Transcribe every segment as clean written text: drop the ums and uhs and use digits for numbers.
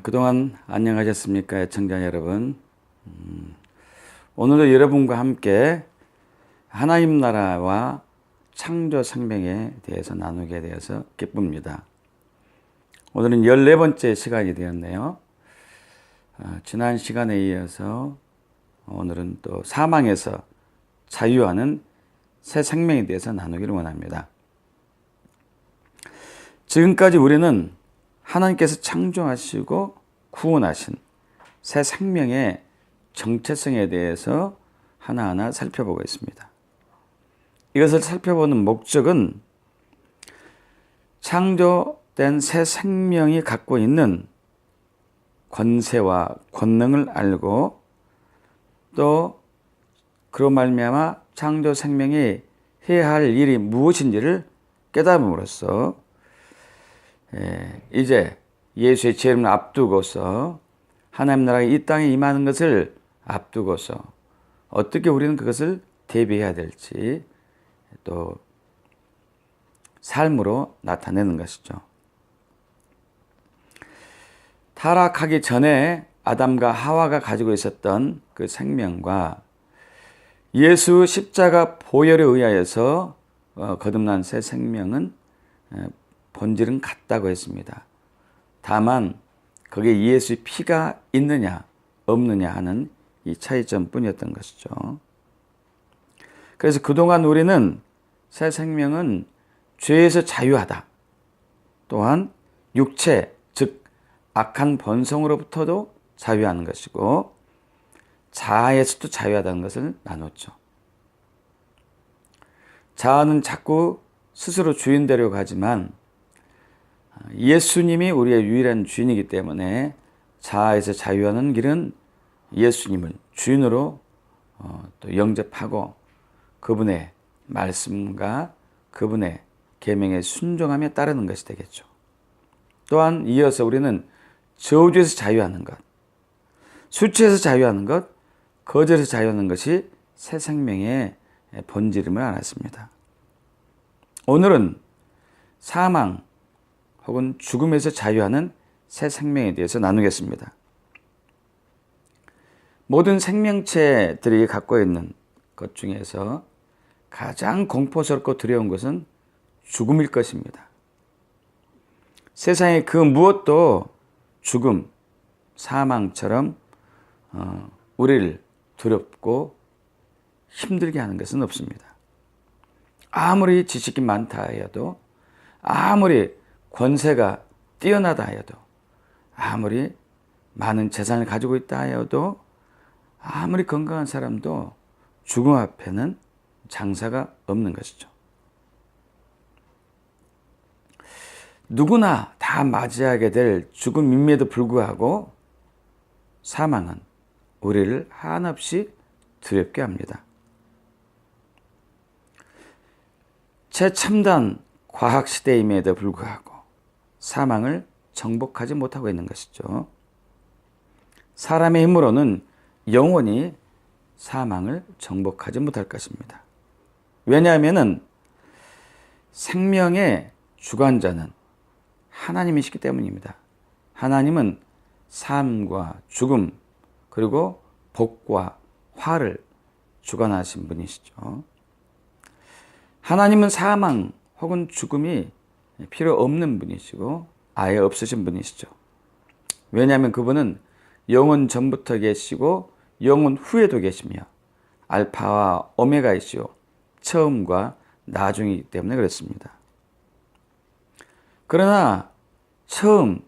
그동안 안녕하셨습니까? 애청자 여러분. 오늘도 여러분과 함께 하나님 나라와 창조 생명에 대해서 나누게 되어서 기쁩니다. 오늘은 14번째 시간이 되었네요. 지난 시간에 이어서 오늘은 또 사망에서 자유하는 새 생명에 대해서 나누기를 원합니다. 지금까지 우리는 하나님께서 창조하시고 구원하신 새 생명의 정체성에 대해서 하나하나 살펴보고 있습니다. 이것을 살펴보는 목적은 창조된 새 생명이 갖고 있는 권세와 권능을 알고 또 그로 말미암아 창조 생명이 해야 할 일이 무엇인지를 깨달음으로써 이제 예수의 재림을 앞두고서 하나님 나라가 이 땅에 임하는 것을 앞두고서 어떻게 우리는 그것을 대비해야 될지 또 삶으로 나타내는 것이죠. 타락하기 전에 아담과 하와가 가지고 있었던 그 생명과 예수 십자가 보혈에 의하여서 거듭난 새 생명은 본질은 같다고 했습니다. 다만 거기에 예수의 피가 있느냐 없느냐 하는 이 차이점뿐이었던 것이죠. 그래서 그동안 우리는 새 생명은 죄에서 자유하다. 또한 육체, 즉 악한 본성으로부터도 자유하는 것이고 자아에서도 자유하다는 것을 나눴죠. 자아는 자꾸 스스로 주인 되려고 하지만 예수님이 우리의 유일한 주인이기 때문에 자아에서 자유하는 길은 예수님을 주인으로 또 영접하고 그분의 말씀과 그분의 계명에 순종하며 따르는 것이 되겠죠. 또한 이어서 우리는 저주에서 자유하는 것, 수치에서 자유하는 것, 거절에서 자유하는 것이 새 생명의 본질임을 알았습니다. 오늘은 사망 혹은 죽음에서 자유하는 새 생명에 대해서 나누겠습니다. 모든 생명체들이 갖고 있는 것 중에서 가장 공포스럽고 두려운 것은 죽음일 것입니다. 세상의 그 무엇도 죽음, 사망처럼 우리를 두렵고 힘들게 하는 것은 없습니다. 아무리 지식이 많다 하여도, 아무리 권세가 뛰어나다 하여도, 아무리 많은 재산을 가지고 있다 하여도, 아무리 건강한 사람도 죽음 앞에는 장사가 없는 것이죠. 누구나 다 맞이하게 될 죽음임에도 불구하고 사망은 우리를 한없이 두렵게 합니다. 최첨단 과학시대임에도 불구하고 사망을 정복하지 못하고 있는 것이죠. 사람의 힘으로는 영원히 사망을 정복하지 못할 것입니다. 왜냐하면 생명의 주관자는 하나님이시기 때문입니다. 하나님은 삶과 죽음 그리고 복과 화를 주관하신 분이시죠. 하나님은 사망 혹은 죽음이 필요 없는 분이시고 아예 없으신 분이시죠. 왜냐하면 그분은 영원 전부터 계시고 영원 후에도 계시며 알파와 오메가이시오 처음과 나중이기 때문에 그렇습니다. 그러나 처음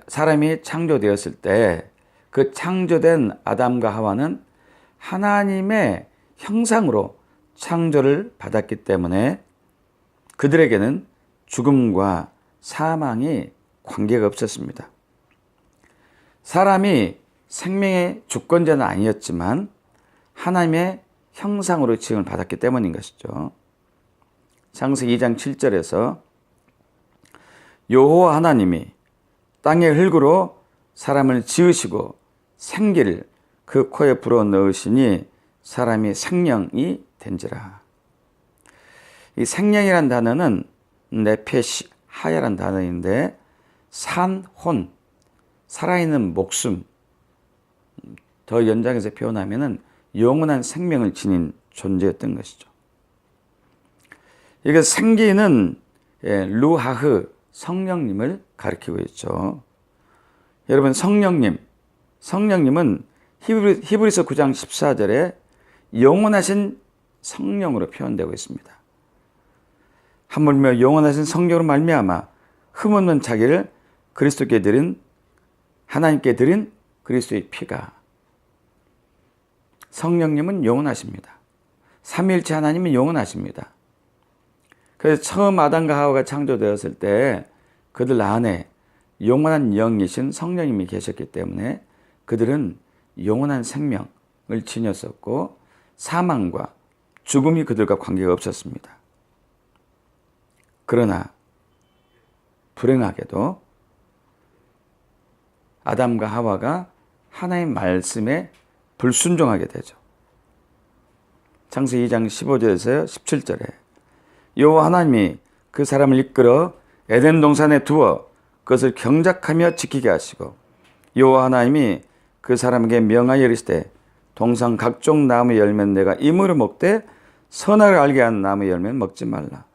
사람이 창조되었을 때 그 창조된 아담과 하와는 하나님의 형상으로 창조를 받았기 때문에 그들에게는 죽음과 사망이 관계가 없었습니다. 사람이 생명의 주권자는 아니었지만 하나님의 형상으로 지음을 받았기 때문인 것이죠. 창세기 2장 7절에서 여호와 하나님이 땅의 흙으로 사람을 지으시고 생기를 그 코에 불어넣으시니 사람이 생명이 된지라. 이 생명이란 단어는 네페시 하야란 단어인데 산혼, 살아있는 목숨, 더 연장해서 표현하면은 영원한 생명을 지닌 존재였던 것이죠. 이게 생기는 루하흐, 성령님을 가리키고 있죠. 여러분, 성령님은 히브리서 9장 14절에 영원하신 성령으로 표현되고 있습니다. 하물며 영원하신 성령으로 말미암아 흠없는 자기를 그리스도께 드린, 하나님께 드린 그리스도의 피가, 성령님은 영원하십니다. 삼위일체 하나님은 영원하십니다. 그래서 처음 아담과 하와가 창조되었을 때 그들 안에 영원한 영이신 성령님이 계셨기 때문에 그들은 영원한 생명을 지녔었고 사망과 죽음이 그들과 관계가 없었습니다. 그러나 불행하게도 아담과 하와가 하나님의 말씀에 불순종하게 되죠. 창세기 2장 15절에서 17절에 여호와 하나님이 그 사람을 이끌어 에덴 동산에 두어 그것을 경작하며 지키게 하시고 여호와 하나님이 그 사람에게 명하여 이르시되 동산 각종 나무 열매는 내가 임으로 먹되 선악을 알게 하는 나무 열매는 먹지 말라.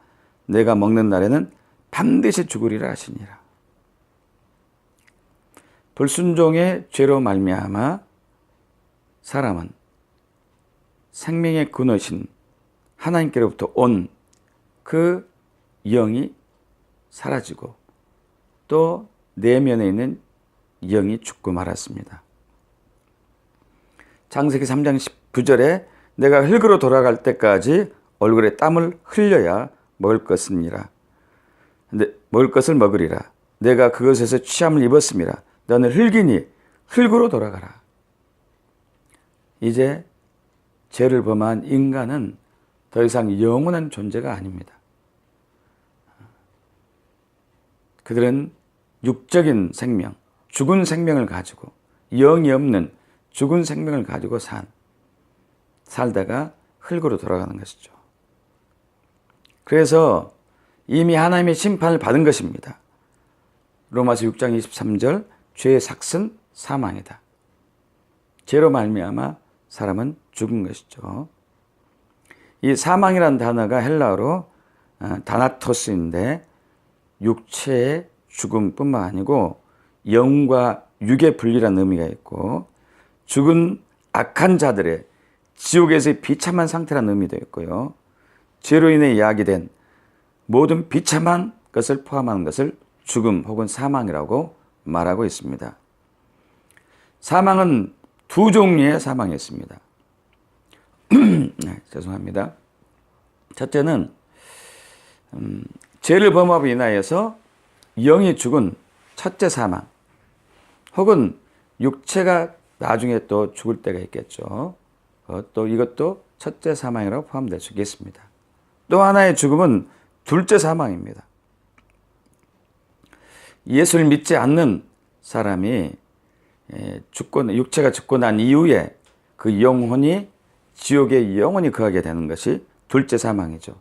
내가 먹는 날에는 반드시 죽으리라 하시니라. 불순종의 죄로 말미암아 사람은 생명의 근원이신 하나님께로부터 온 그 영이 사라지고 또 내면에 있는 영이 죽고 말았습니다. 창세기 3장 19절에 내가 흙으로 돌아갈 때까지 얼굴에 땀을 흘려야 먹을 것이니라. 먹을 것을 먹으리라. 내가 그것에서 취함을 입었음이라. 너는 흙이니 흙으로 돌아가라. 이제 죄를 범한 인간은 더 이상 영원한 존재가 아닙니다. 그들은 육적인 생명, 죽은 생명을 가지고 영이 없는 죽은 생명을 가지고 살다가 흙으로 돌아가는 것이죠. 그래서 이미 하나님의 심판을 받은 것입니다. 로마서 6장 23절 죄의 삭은 사망이다. 죄로 말미암아 사람은 죽은 것이죠. 이 사망이라는 단어가 헬라어로 다나토스인데 육체의 죽음뿐만 아니고 영과 육의 분리라는 의미가 있고 죽은 악한 자들의 지옥에서의 비참한 상태라는 의미도 있고요. 죄로 인해 야기된 모든 비참한 것을 포함하는 것을 죽음 혹은 사망이라고 말하고 있습니다. 사망은 두 종류의 사망이 있습니다. 네, 죄송합니다. 첫째는 죄를 범함으로 인하여서 영이 죽은 첫째 사망, 혹은 육체가 나중에 또 죽을 때가 있겠죠. 또 이것도 첫째 사망이라고 포함될 수 있겠습니다. 또 하나의 죽음은 둘째 사망입니다. 예수를 믿지 않는 사람이 육체가 죽고 난 이후에 그 영혼이 지옥에 영원히 거하게 되는 것이 둘째 사망이죠.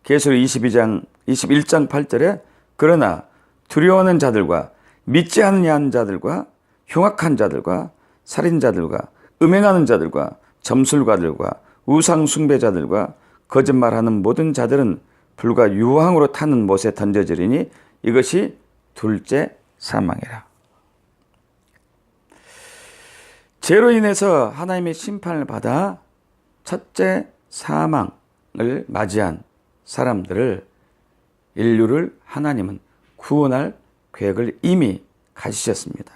계시록 21장 8절에 그러나 두려워하는 자들과 믿지 않는 자들과 흉악한 자들과 살인자들과 음행하는 자들과 점술가들과 우상 숭배자들과 거짓말하는 모든 자들은 불과 유황으로 타는 못에 던져지리니 이것이 둘째 사망이라. 죄로 인해서 하나님의 심판을 받아 첫째 사망을 맞이한 사람들을, 인류를 하나님은 구원할 계획을 이미 가지셨습니다.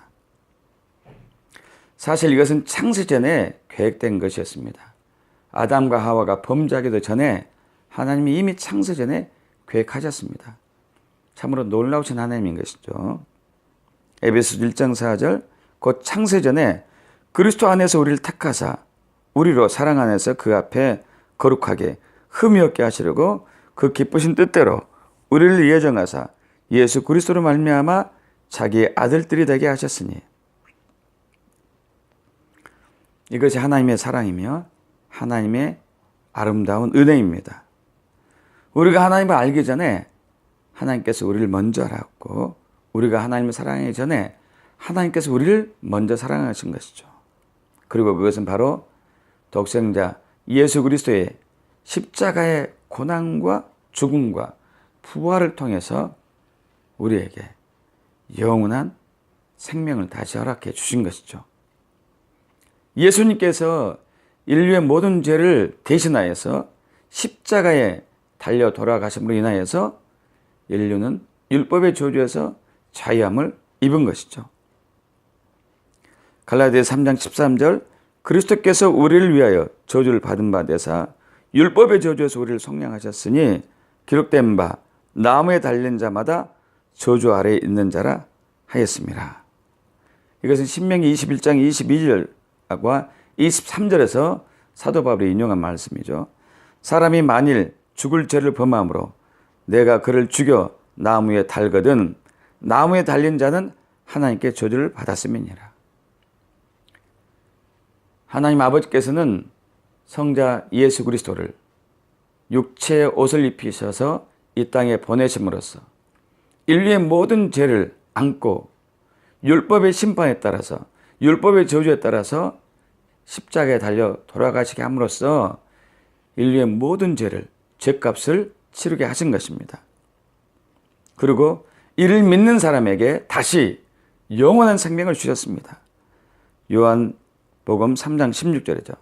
사실 이것은 창세전에 계획된 것이었습니다. 아담과 하와가 범죄하기도 전에 하나님이 이미 창세전에 계획하셨습니다. 참으로 놀라우신 하나님인 것이죠. 에베소서 1장 4절 곧 창세전에 그리스도 안에서 우리를 택하사 우리로 사랑 안에서 그 앞에 거룩하게 흠이 없게 하시려고 그 기쁘신 뜻대로 우리를 예정하사 예수 그리스도로 말미암아 자기의 아들들이 되게 하셨으니 이것이 하나님의 사랑이며 하나님의 아름다운 은혜입니다. 우리가 하나님을 알기 전에 하나님께서 우리를 먼저 알았고 우리가 하나님을 사랑하기 전에 하나님께서 우리를 먼저 사랑하신 것이죠. 그리고 그것은 바로 독생자 예수 그리스도의 십자가의 고난과 죽음과 부활을 통해서 우리에게 영원한 생명을 다시 허락해 주신 것이죠. 예수님께서 인류의 모든 죄를 대신하여서 십자가에 달려 돌아가심으로 인하여서 인류는 율법의 저주에서 자유함을 입은 것이죠. 갈라디아서 3장 13절 그리스도께서 우리를 위하여 저주를 받은 바 되사 율법의 저주에서 우리를 속량하셨으니 기록된 바 나무에 달린 자마다 저주 아래에 있는 자라 하였습니다. 이것은 신명기 21장 22절과 23절에서 사도 바울이 인용한 말씀이죠. 사람이 만일 죽을 죄를 범함으로 내가 그를 죽여 나무에 달거든 나무에 달린 자는 하나님께 저주를 받았음이니라. 하나님 아버지께서는 성자 예수 그리스도를 육체의 옷을 입히셔서 이 땅에 보내심으로써 인류의 모든 죄를 안고 율법의 심판에 따라서 율법의 저주에 따라서 십자가에 달려 돌아가시게 함으로써 인류의 모든 죄를 죄값을 치르게 하신 것입니다. 그리고 이를 믿는 사람에게 다시 영원한 생명을 주셨습니다. 요한복음 3장 16절이죠.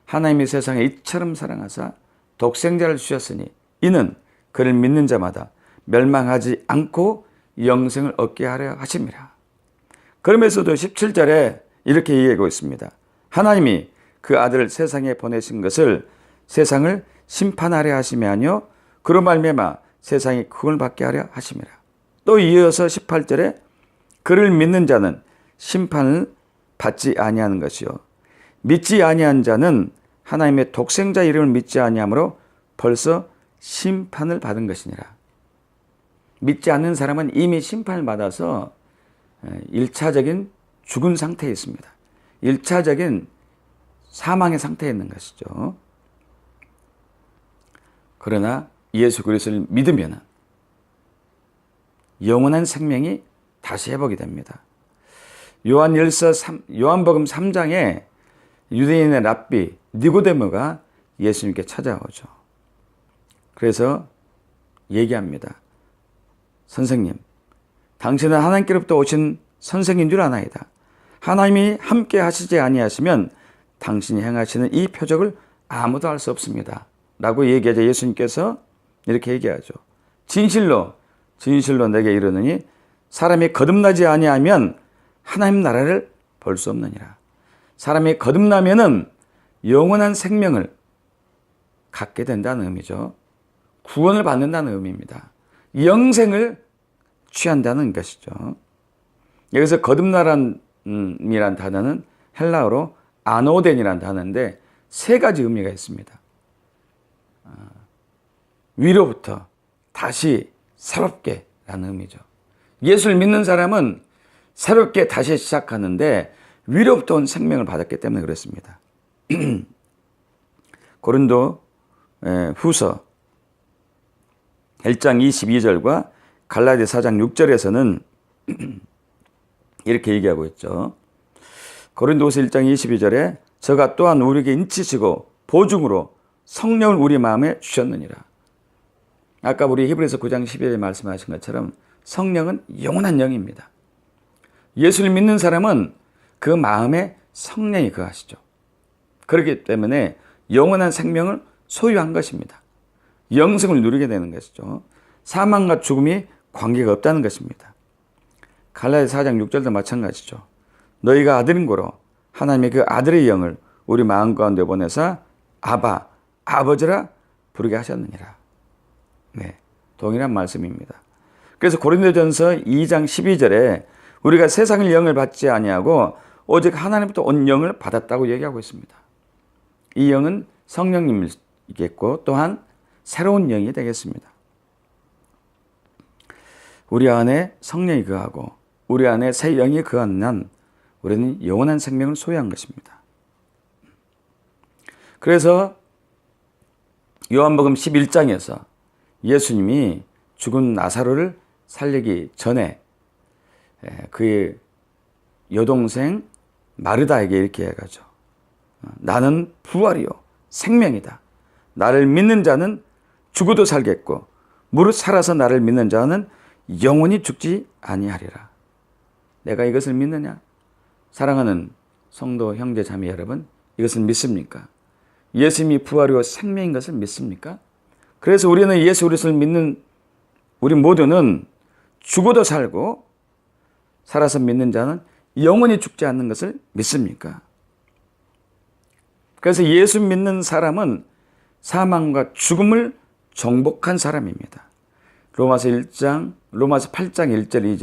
하나님이 세상에 이처럼 사랑하사 독생자를 주셨으니 이는 그를 믿는 자마다 멸망하지 않고 영생을 얻게 하려 하심이라. 그러면서도 17절에 이렇게 얘기하고 있습니다. 하나님이 그 아들을 세상에 보내신 것을 세상을 심판하려 하심이 아니요 그로 말미암아 세상이 구원을 받게 하려 하심이라. 또 이어서 18절에 그를 믿는 자는 심판을 받지 아니하는 것이요 믿지 아니한 자는 하나님의 독생자 이름을 믿지 아니하므로 벌써 심판을 받은 것이니라. 믿지 않는 사람은 이미 심판을 받아서 1차적인 죽은 상태에 있습니다. 1차적인 사망의 상태에 있는 것이죠. 그러나 예수 그리스도를 믿으면 영원한 생명이 다시 회복이 됩니다. 요한복음 3장에 유대인의 랍비 니고데모가 예수님께 찾아오죠. 그래서 얘기합니다. 선생님, 당신은 하나님께로부터 오신 선생인 줄 아나이다. 하나님이 함께 하시지 아니하시면 당신이 행하시는 이 표적을 아무도 알 수 없습니다. 라고 얘기하자 예수님께서 이렇게 얘기하죠. 진실로 진실로 내게 이르노니 사람이 거듭나지 아니하면 하나님 나라를 볼 수 없느니라. 사람이 거듭나면은 영원한 생명을 갖게 된다는 의미죠. 구원을 받는다는 의미입니다. 영생을 취한다는 것이죠. 여기서 거듭나란 단어는 헬라어로 아노덴이라는 단어인데 세 가지 의미가 있습니다. 위로부터 다시 새롭게 라는 의미죠. 예수를 믿는 사람은 새롭게 다시 시작하는데 위로부터 온 생명을 받았기 때문에 그렇습니다. 고린도 후서 1장 22절과 갈라디아 4장 6절에서는 이렇게 얘기하고 있죠. 고린도후서 1장 22절에 저가 또한 우리에게 인치시고 보증으로 성령을 우리 마음에 주셨느니라. 아까 우리 히브리서 9장 12절에 말씀하신 것처럼 성령은 영원한 영입니다. 예수를 믿는 사람은 그 마음에 성령이 거하시죠. 그렇기 때문에 영원한 생명을 소유한 것입니다. 영생을 누리게 되는 것이죠. 사망과 죽음이 관계가 없다는 것입니다. 갈라디아 4장 6절도 마찬가지죠. 너희가 아들인 고로 하나님의 그 아들의 영을 우리 마음 가운데 보내사 아바, 아버지라 부르게 하셨느니라. 네, 동일한 말씀입니다. 그래서 고린도전서 2장 12절에 우리가 세상의 영을 받지 아니하고 오직 하나님부터 온 영을 받았다고 얘기하고 있습니다. 이 영은 성령님이겠고 또한 새로운 영이 되겠습니다. 우리 안에 성령이 거하고 우리 안에 새 영이 거한 한 우리는 영원한 생명을 소유한 것입니다. 그래서 요한복음 11장에서 예수님이 죽은 나사로를 살리기 전에 그의 여동생 마르다에게 이렇게 해가죠. 나는 부활이요 생명이다. 나를 믿는 자는 죽어도 살겠고 무릇 살아서 나를 믿는 자는 영원히 죽지 아니하리라. 내가 이것을 믿느냐? 사랑하는 성도 형제 자매 여러분, 이것을 믿습니까? 예수님이 부활이요 생명인 것을 믿습니까? 그래서 우리는 예수 그리스도를 믿는 우리 모두는 죽어도 살고 살아서 믿는 자는 영원히 죽지 않는 것을 믿습니까? 그래서 예수 믿는 사람은 사망과 죽음을 정복한 사람입니다. 로마서 8장 1절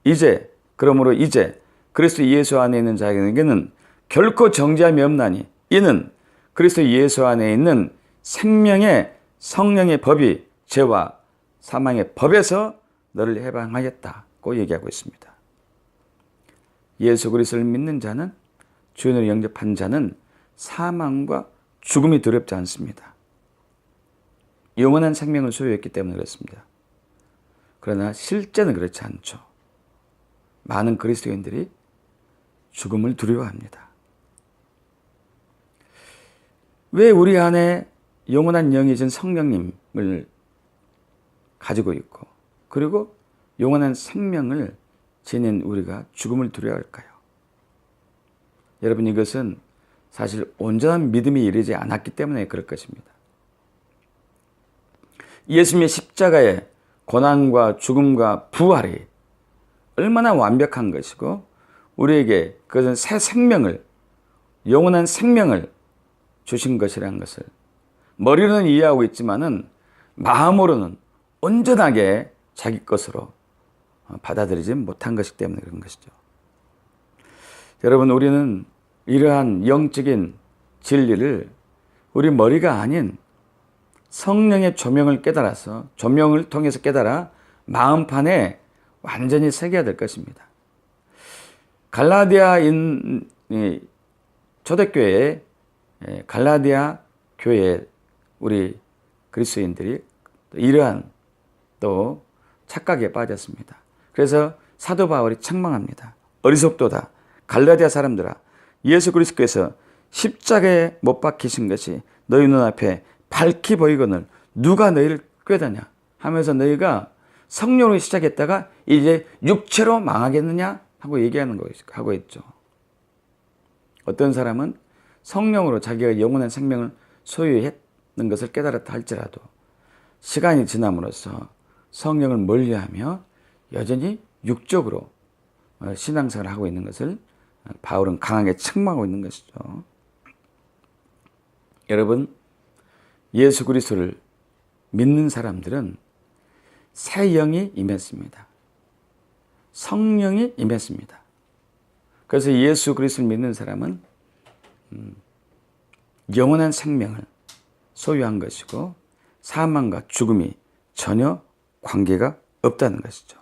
2절이죠. 그러므로 이제 그리스도 예수 안에 있는 자에게는 결코 정죄함이 없나니 이는 그리스도 예수 안에 있는 생명의 성령의 법이 죄와 사망의 법에서 너를 해방하였다고 얘기하고 있습니다. 예수 그리스도를 믿는 자는 주인으로 영접한 자는 사망과 죽음이 두렵지 않습니다. 영원한 생명을 소유했기 때문에 그렇습니다. 그러나 실제는 그렇지 않죠. 많은 그리스도인들이 죽음을 두려워합니다. 왜 우리 안에 영원한 영이신 성령님을 가지고 있고 그리고 영원한 생명을 지닌 우리가 죽음을 두려워할까요? 여러분, 이것은 사실 온전한 믿음이 이르지 않았기 때문에 그럴 것입니다. 예수님의 십자가의 고난과 죽음과 부활이 얼마나 완벽한 것이고 우리에게 그것은 새 생명을, 영원한 생명을 주신 것이라는 것을 머리로는 이해하고 있지만은 마음으로는 온전하게 자기 것으로 받아들이지 못한 것이기 때문에 그런 것이죠. 여러분, 우리는 이러한 영적인 진리를 우리 머리가 아닌 성령의 조명을 깨달아서, 조명을 통해서 깨달아 마음판에 완전히 새겨야 될 것입니다. 갈라디아인 초대교회에 갈라디아 교회 우리 그리스도인들이 이러한 또 착각에 빠졌습니다. 그래서 사도 바울이 책망합니다. 어리석도다. 갈라디아 사람들아, 예수 그리스도께서 십자가에 못 박히신 것이 너희 눈앞에 밝히 보이거늘 누가 너희를 꾀다냐 하면서 너희가 성령으로 시작했다가 이제 육체로 망하겠느냐 하고 얘기하는 거 하고 있죠. 어떤 사람은 성령으로 자기가 영원한 생명을 소유했는 것을 깨달았다 할지라도 시간이 지남으로써 성령을 멀리하며 여전히 육적으로 신앙생활을 하고 있는 것을 바울은 강하게 책망하고 있는 것이죠. 여러분, 예수 그리스도를 믿는 사람들은 새 영이 임했습니다. 성령이 임했습니다. 그래서 예수 그리스도를 믿는 사람은 영원한 생명을 소유한 것이고 사망과 죽음이 전혀 관계가 없다는 것이죠.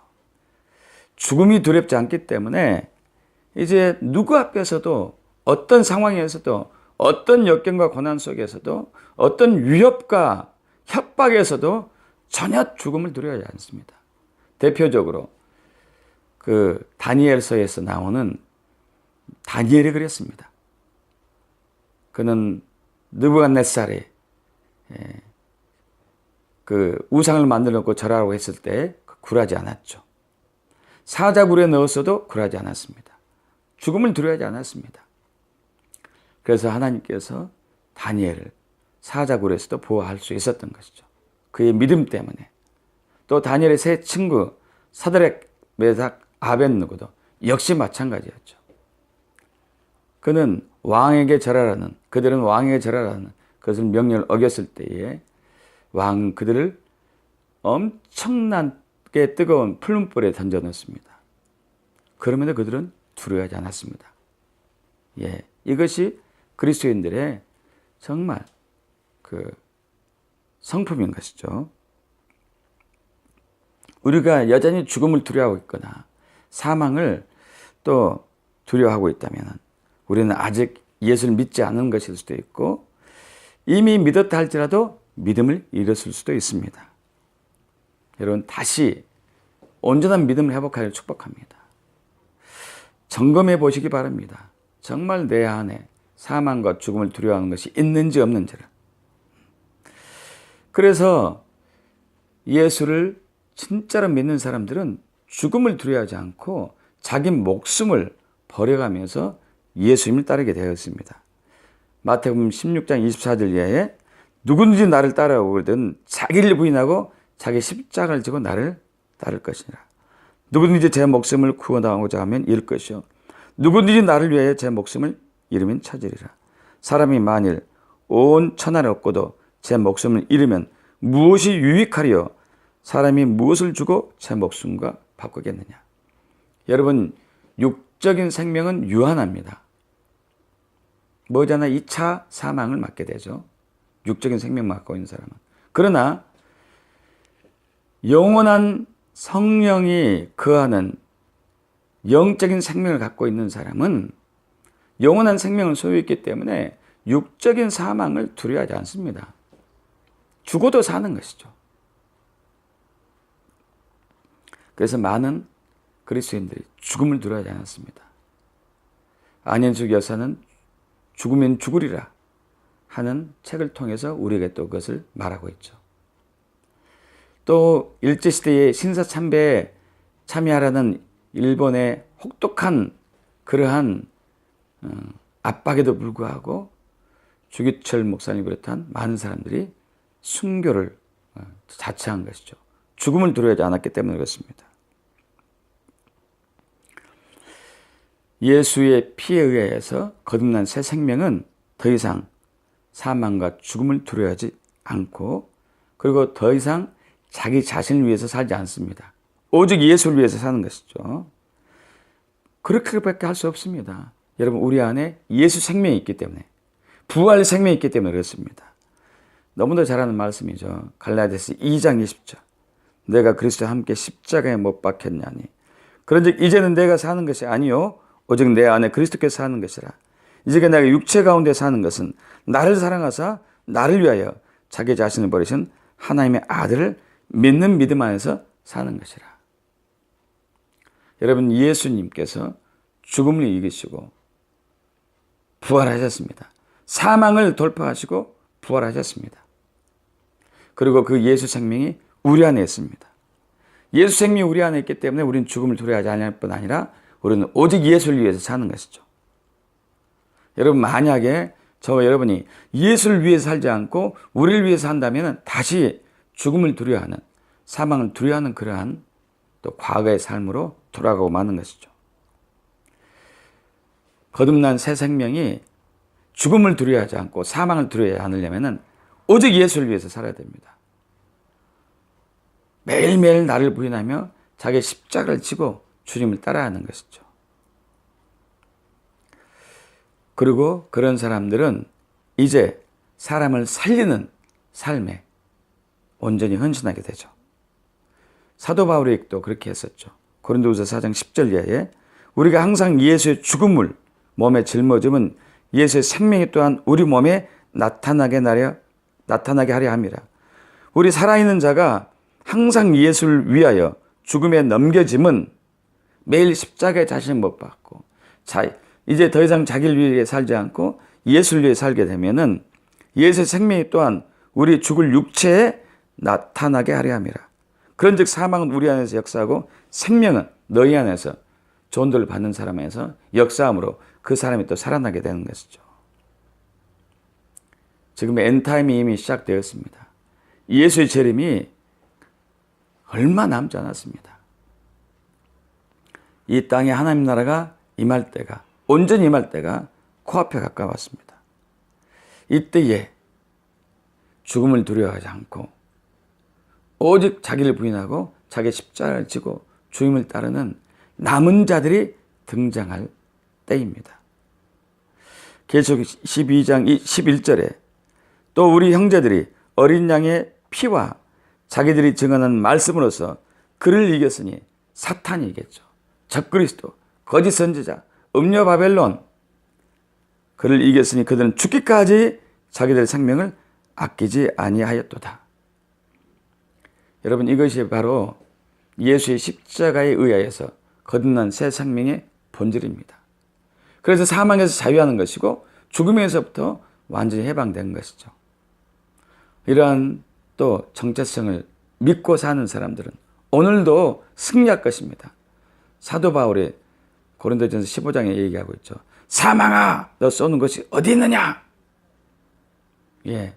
죽음이 두렵지 않기 때문에 이제 누구 앞에서도 어떤 상황에서도 어떤 역경과 고난 속에서도 어떤 위협과 협박에서도 전혀 죽음을 두려워하지 않습니다. 대표적으로 그 다니엘서에서 나오는 다니엘이 그랬습니다. 그는 느부갓네살이 그 우상을 만들어 놓고 절하라고 했을 때 굴하지 않았죠. 사자굴에 넣었어도 굴하지 않았습니다. 죽음을 두려워하지 않았습니다. 그래서 하나님께서 다니엘을 사자굴에서도 보호할 수 있었던 것이죠. 그의 믿음 때문에. 또 다니엘의 세 친구 사드락, 메삭, 아벳느고도 역시 마찬가지였죠. 그는 왕에게 절하라는, 그들은 왕에게 절하라는 그것을 명령을 어겼을 때에 왕은 그들을 엄청나게 뜨거운 풀문불에 던져 넣습니다. 그럼에도 그들은 두려워하지 않았습니다. 이것이 그리스도인들의 정말 그 성품인 것이죠. 우리가 여전히 죽음을 두려워하고 있거나 사망을 또 두려워하고 있다면 우리는 아직 예수를 믿지 않은 것일 수도 있고 이미 믿었다 할지라도 믿음을 잃었을 수도 있습니다. 여러분, 다시 온전한 믿음을 회복하기를 축복합니다. 점검해 보시기 바랍니다. 정말 내 안에 사망과 죽음을 두려워하는 것이 있는지 없는지를. 그래서 예수를 진짜로 믿는 사람들은 죽음을 두려워하지 않고 자기 목숨을 버려가면서 예수님을 따르게 되었습니다. 마태복음 16장 24절 이하에 누구든지 나를 따라오거든 자기를 부인하고 자기 십자가를 지고 나를 따를 것이라. 누구든지 제 목숨을 구원하고자 하면 잃을 것이요 누구든지 나를 위하여 제 목숨을 잃으면 찾으리라. 사람이 만일 온 천하를 얻고도 제 목숨을 잃으면 무엇이 유익하리요? 사람이 무엇을 주고 제 목숨과 바꾸겠느냐? 여러분, 육적인 생명은 유한합니다. 머지않아 2차 사망을 맞게 되죠. 육적인 생명을 갖고 있는 사람은. 그러나 영원한 성령이 거하는 영적인 생명을 갖고 있는 사람은 영원한 생명을 소유했기 때문에 육적인 사망을 두려워하지 않습니다. 죽어도 사는 것이죠. 그래서 많은 그리스도인들이 죽음을 두려워하지 않았습니다. 안현숙 여사는 죽으면 죽으리라 하는 책을 통해서 우리에게 또 그것을 말하고 있죠. 또 일제시대의 신사참배에 참여하라는 일본의 혹독한 그러한 압박에도 불구하고 주기철 목사님을 비롯한 많은 사람들이 순교를 자처한 것이죠. 죽음을 두려워하지 않았기 때문에 그렇습니다. 예수의 피에 의해서 거듭난 새 생명은 더 이상 사망과 죽음을 두려워하지 않고 그리고 더 이상 자기 자신을 위해서 살지 않습니다. 오직 예수를 위해서 사는 것이죠. 그렇게밖에 할 수 없습니다. 여러분, 우리 안에 예수 생명이 있기 때문에, 부활 생명이 있기 때문에 그렇습니다. 너무도 잘 아는 말씀이죠. 갈라디아서 2장 20절. 내가 그리스도와 함께 십자가에 못 박혔냐니. 그런즉 이제는 내가 사는 것이 아니요 오직 내 안에 그리스도께서 사는 것이라. 이제 내가 육체 가운데 사는 것은 나를 사랑하사 나를 위하여 자기 자신을 버리신 하나님의 아들을 믿는 믿음 안에서 사는 것이라. 여러분, 예수님께서 죽음을 이기시고 부활하셨습니다. 사망을 돌파하시고 부활하셨습니다. 그리고 그 예수 생명이 우리 안에 있습니다. 예수 생명이 우리 안에 있기 때문에 우리는 죽음을 두려워하지 않을 뿐 아니라 우리는 오직 예수를 위해서 사는 것이죠. 여러분, 만약에 저와 여러분이 예수를 위해서 살지 않고 우리를 위해서 산다면 다시 죽음을 두려워하는, 사망을 두려워하는 그러한 또 과거의 삶으로 돌아가고 마는 것이죠. 거듭난 새 생명이 죽음을 두려워하지 않고 사망을 두려워하지 않으려면 오직 예수를 위해서 살아야 됩니다. 매일매일 나를 부인하며 자기 십자가를 지고 주님을 따라하는 것이죠. 그리고 그런 사람들은 이제 사람을 살리는 삶에 온전히 헌신하게 되죠. 사도 바울이 또 그렇게 했었죠. 고린도후서 4장 10절 이하에 우리가 항상 예수의 죽음을 몸에 짊어지면 예수의 생명이 또한 우리 몸에 나타나게 하려 함이라. 우리 살아있는 자가 항상 예수를 위하여 죽음에 넘겨짐은 매일 십자가에 자신을 못 박고 이제 더 이상 자기를 위해 살지 않고 예수를 위해 살게 되면은 예수의 생명이 또한 우리 죽을 육체에 나타나게 하려 함이라. 그런즉 사망은 우리 안에서 역사하고 생명은 너희 안에서 전도를 받는 사람 안에서 역사함으로 그 사람이 또 살아나게 되는 것이죠. 지금 엔타임이 이미 시작되었습니다. 예수의 재림이 얼마 남지 않았습니다. 이 땅에 하나님 나라가 임할 때가, 온전히 임할 때가 코앞에 가까웠습니다. 이때에 죽음을 두려워하지 않고 오직 자기를 부인하고 자기 십자가를 지고 주님을 따르는 남은 자들이 등장할 때입니다. 계시록 12장 11절에 또 우리 형제들이 어린 양의 피와 자기들이 증언한 말씀으로서 그를 이겼으니 사탄이 이겼죠. 적그리스도, 거짓 선지자, 음녀 바벨론, 그를 이겼으니 그들은 죽기까지 자기들의 생명을 아끼지 아니하였도다. 여러분, 이것이 바로 예수의 십자가에 의하여서 거듭난 새 생명의 본질입니다. 그래서 사망에서 자유하는 것이고 죽음에서부터 완전히 해방된 것이죠. 이러한 또 정체성을 믿고 사는 사람들은 오늘도 승리할 것입니다. 사도 바울이 고린도전서 15장에 얘기하고 있죠. 사망아, 너 쏘는 것이 어디 있느냐? 예,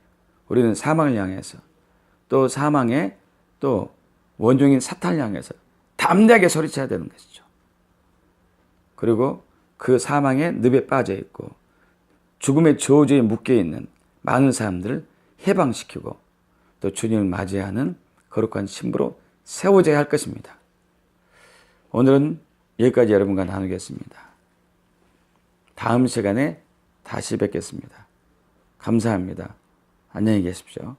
우리는 사망을 향해서 또 사망의 또 원흉인 사탄을 향해서 담대하게 소리쳐야 되는 것이죠. 그리고 그 사망의 늪에 빠져 있고 죽음의 저주에 묶여 있는 많은 사람들을 해방시키고 또 주님을 맞이하는 거룩한 신부로 세워져야 할 것입니다. 오늘은 여기까지 여러분과 나누겠습니다. 다음 시간에 다시 뵙겠습니다. 감사합니다. 안녕히 계십시오.